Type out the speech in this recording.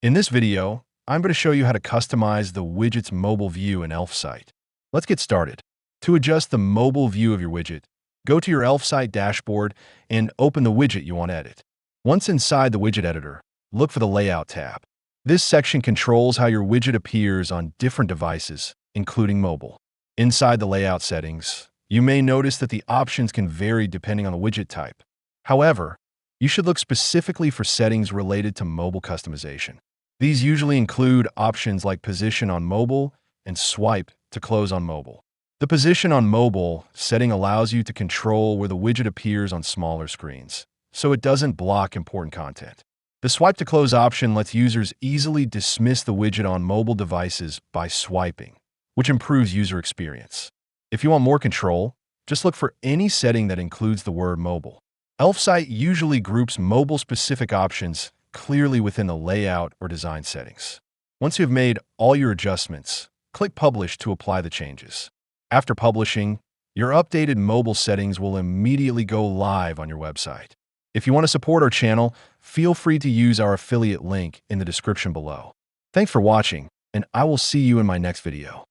In this video, I'm going to show you how to customize the widget's mobile view in Elfsight. Let's get started. To adjust the mobile view of your widget, go to your Elfsight dashboard and open the widget you want to edit. Once inside the widget editor, look for the Layout tab. This section controls how your widget appears on different devices, including mobile. Inside the layout settings, you may notice that the options can vary depending on the widget type. However, you should look specifically for settings related to mobile customization. These usually include options like position on mobile and swipe to close on mobile. The position on mobile setting allows you to control where the widget appears on smaller screens, so it doesn't block important content. The swipe to close option lets users easily dismiss the widget on mobile devices by swiping, which improves user experience. If you want more control, just look for any setting that includes the word mobile. Elfsight usually groups mobile-specific options clearly within the layout or design settings. Once you've made all your adjustments, click Publish to apply the changes. After publishing, your updated mobile settings will immediately go live on your website. If you want to support our channel, feel free to use our affiliate link in the description below. Thanks for watching, and I will see you in my next video.